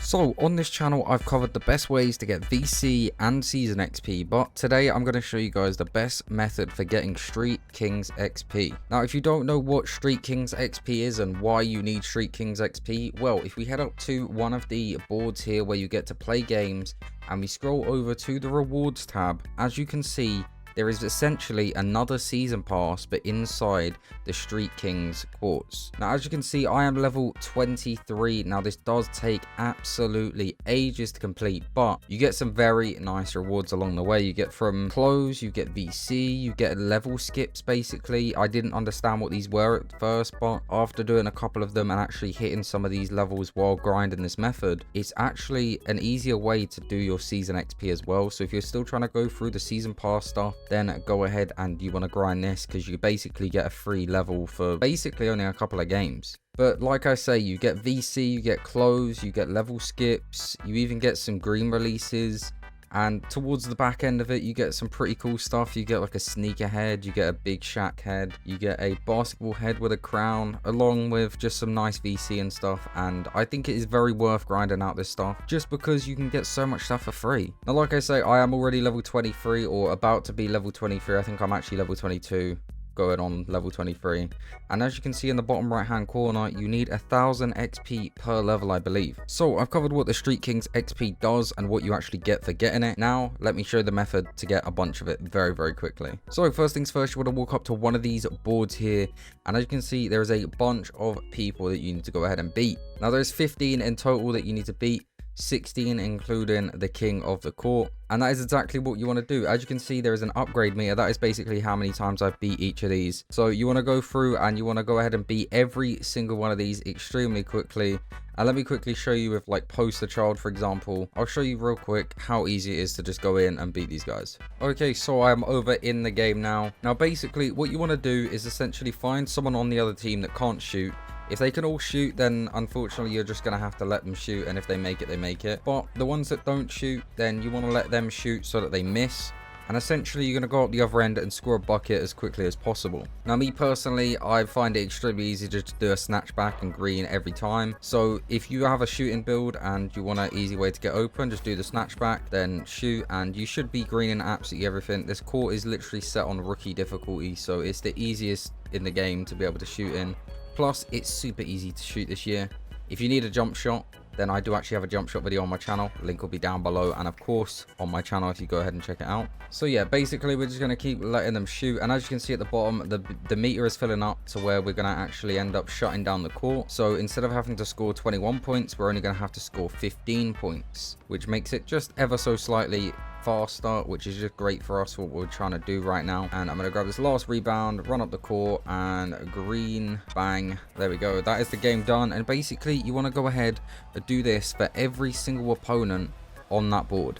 So on this channel I've covered the best ways to get VC and season XP, but today I'm going to show you guys the best method for getting Street Kings XP. Now if you don't know what Street Kings XP is and why you need Street Kings XP, well, if we head up to one of the boards here where you get to play games and we scroll over to the rewards tab, as you can see there is essentially another season pass, but inside the Street Kings quartz. Now, as you can see, I am level 23. Now, this does take absolutely ages to complete, but you get some very nice rewards along the way. You get from clothes, you get VC, you get level skips, basically. I didn't understand what these were at first, but after doing a couple of them and actually hitting some of these levels while grinding this method, it's actually an easier way to do your season XP as well. So if you're still trying to go through the season pass stuff, then go ahead and you want to grind this because you basically get a free level for basically only a couple of games. But like I say, you get VC, you get clothes, you get level skips, you even get some green releases. And towards the back end of it, you get some pretty cool stuff. You get like a sneaker head, you get a big Shaq head, you get a basketball head with a crown, along with just some nice VC and stuff. And I think it is very worth grinding out this stuff just because you can get so much stuff for free. Now, like I say, I am already level 23 or about to be level 23. I think I'm actually level 22. Going on level 23, and as you can see in the bottom right hand corner, you need 1000 XP per level, I believe. So I've covered what the Street Kings XP does and what you actually get for getting it. Now let me show you the method to get a bunch of it very quickly. So first things first, you want to walk up to one of these boards here, and as you can see there is a bunch of people that you need to go ahead and beat. Now there's 15 in total that you need to beat, 16 including the king of the court, and that is exactly what you want to do. As you can see, there is an upgrade meter. That is basically how many times I've beat each of these. So you want to go through and you want to go ahead and beat every single one of these extremely quickly. And let me quickly show you with like Poster Child, for example. I'll show you real quick how easy it is to just go in and beat these guys. Okay, so I'm over in the game now. Now basically what you want to do is essentially find someone on the other team that can't shoot. If they can all shoot, then unfortunately you're just going to have to let them shoot, and if they make it, they make it. But the ones that don't shoot, then you want to let them shoot so that they miss. And essentially you're going to go up the other end and score a bucket as quickly as possible. Now me personally, I find it extremely easy just to do a snatchback and green every time. So if you have a shooting build and you want an easy way to get open, just do the snatchback, then shoot, and you should be greening absolutely everything. This court is literally set on rookie difficulty, so it's the easiest in the game to be able to shoot in. Plus, it's super easy to shoot this year. If you need a jump shot, then I do actually have a jump shot video on my channel. Link will be down below, and of course on my channel if you go ahead and check it out. So yeah, basically we're just going to keep letting them shoot, and as you can see at the bottom, the meter is filling up to where we're going to actually end up shutting down the court. So instead of having to score 21 points, we're only going to have to score 15 points, which makes it just ever so slightly faster, which is just great for us, what we're trying to do right now. And I'm going to grab this last rebound, run up the court, and green, bang, there we go. That is the game done. And basically you want to go ahead and do this for every single opponent on that board.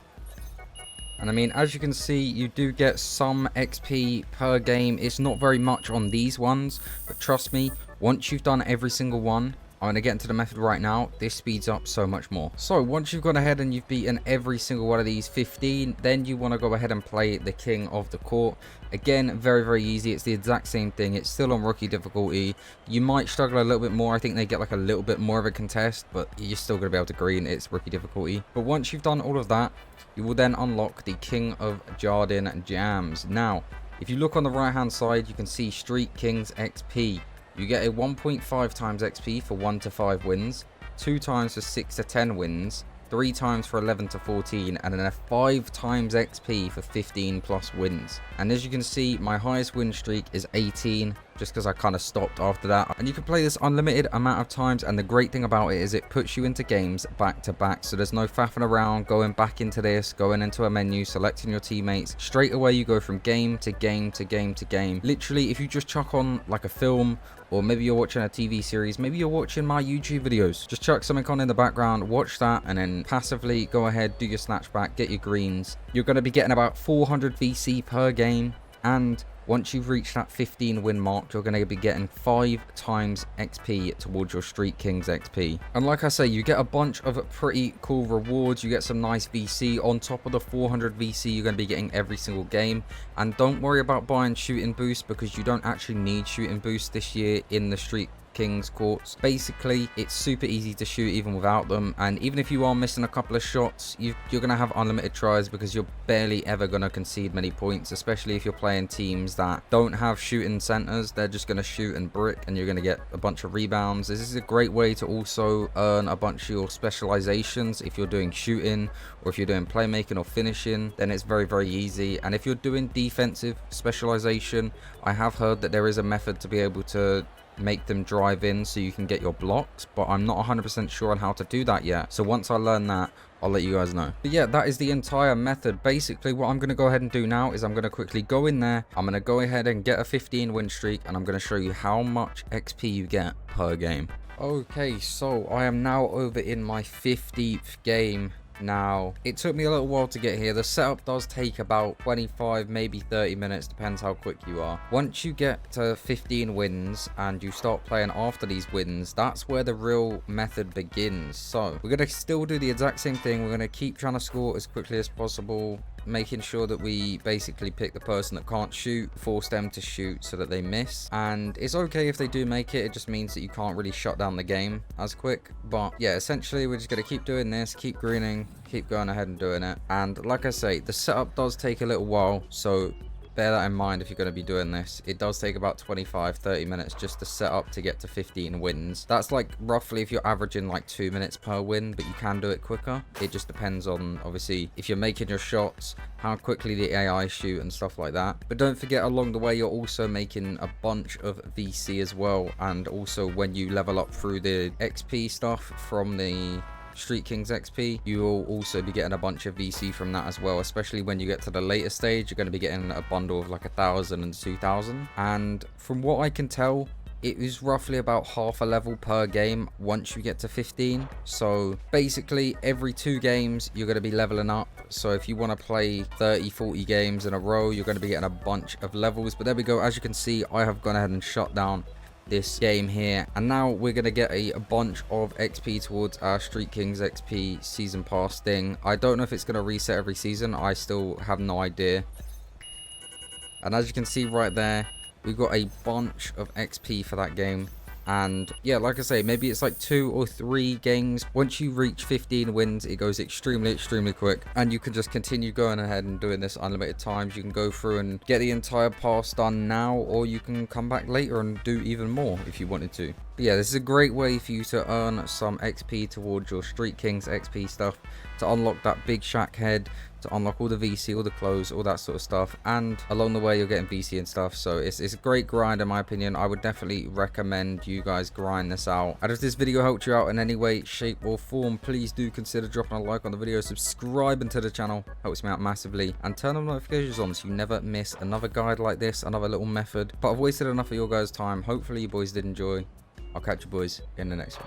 And I mean, as you can see, you do get some XP per game. It's not very much on these ones, but trust me, once you've done every single one, I'm going to get into the method right now. This speeds up so much more. So once you've gone ahead and you've beaten every single one of these 15, then you want to go ahead and play the king of the court. Again, very easy. It's the exact same thing. It's still on rookie difficulty. You might struggle a little bit more. I think they get like a little bit more of a contest, but you're still going to be able to green. It's rookie difficulty. But once you've done all of that, you will then unlock the King of Jardin Jams. Now, if you look on the right hand side, you can see Street Kings XP. You get a 1.5 times XP for 1 to 5 wins, 2 times for 6 to 10 wins, 3 times for 11 to 14, and then a 5 times XP for 15 plus wins. And as you can see, my highest win streak is 18, just because I kind of stopped after that. And you can play this unlimited amount of times, and the great thing about it is it puts you into games back to back, so there's no faffing around going back into this, going into a menu, selecting your teammates. Straight away you go from game to game to game to game. Literally, if you just chuck on like a film, or maybe you're watching a TV series, maybe you're watching my YouTube videos, just chuck something on in the background, watch that, and then passively go ahead, do your snatchback, get your greens. You're going to be getting about 400 VC per game, and once you've reached that 15 win mark, you're going to be getting 5 times XP towards your Street Kings XP. And like I say, you get a bunch of pretty cool rewards. You get some nice VC on top of the 400 VC you're going to be getting every single game. And don't worry about buying shooting boost, because you don't actually need shooting boost this year in the Street kings courts. Basically, it's super easy to shoot even without them, and even if you are missing a couple of shots, you're going to have unlimited tries because you're barely ever going to concede many points, especially if you're playing teams that don't have shooting centers. They're just going to shoot and brick, and you're going to get a bunch of rebounds. This is a great way to also earn a bunch of your specializations. If you're doing shooting, or if you're doing playmaking or finishing, then it's very, very easy. And if you're doing defensive specialization, I have heard that there is a method to be able to make them drive in so you can get your blocks, but I'm not 100% sure on how to do that yet. So once I learn that, I'll let you guys know. But yeah, that is the entire method. Basically, what I'm going to go ahead and do now is I'm going to quickly go in there. I'm going to go ahead and get a 15 win streak, and I'm going to show you how much XP you get per game. Okay, so I am now over in my 50th game. Now, it took me a little while to get here. The setup does take about 25, maybe 30 minutes, depends how quick you are. Once you get to 15 wins and you start playing after these wins, that's where the real method begins. So, we're going to still do the exact same thing. We're going to keep trying to score as quickly as possible, making sure that we basically pick the person that can't shoot, force them to shoot so that they miss. And it's okay if they do make it, it just means that you can't really shut down the game as quick. But yeah, essentially we're just going to keep doing this, keep greening, keep going ahead and doing it. And like I say, the setup does take a little while, so bear that in mind if you're going to be doing this. It does take about 25-30 minutes just to set up to get to 15 wins. That's like roughly if you're averaging like 2 minutes per win, but you can do it quicker. It just depends on, obviously, if you're making your shots, how quickly the AI shoot and stuff like that. But don't forget, along the way you're also making a bunch of VC as well, and also when you level up through the XP stuff from the StreetKings XP, you will also be getting a bunch of VC from that as well. Especially when you get to the later stage, you're going to be getting a bundle of like 1,000 and 2,000. And from what I can tell, it is roughly about half a level per game once you get to 15. So basically every 2 games you're going to be leveling up. So if you want to play 30-40 games in a row, you're going to be getting a bunch of levels. But there we go. As you can see, I have gone ahead and shut down this game here, and now we're gonna get a bunch of XP towards our StreetKings XP season pass thing. I don't know if it's gonna reset every season. I still have no idea. And as you can see right there, we've got a bunch of XP for that game. And yeah, like I say, maybe it's like 2 or 3 games. Once you reach 15 wins, it goes extremely quick, and you can just continue going ahead and doing this unlimited times. You can go through and get the entire pass done now, or you can come back later and do even more if you wanted to. But yeah, this is a great way for you to earn some XP towards your StreetKings XP stuff, to unlock that big Shaq head, to unlock all the VC, all the clothes, all that sort of stuff. And along the way you're getting VC and stuff, so it's a great grind in my opinion. I would definitely recommend you guys grind this out. And if this video helped you out in any way, shape or form, please do consider dropping a like on the video, subscribing to the channel, helps me out massively, and turn on notifications on so you never miss another guide like this, another little method. But I've wasted enough of your guys' time. Hopefully you boys did enjoy. I'll catch you boys in the next one.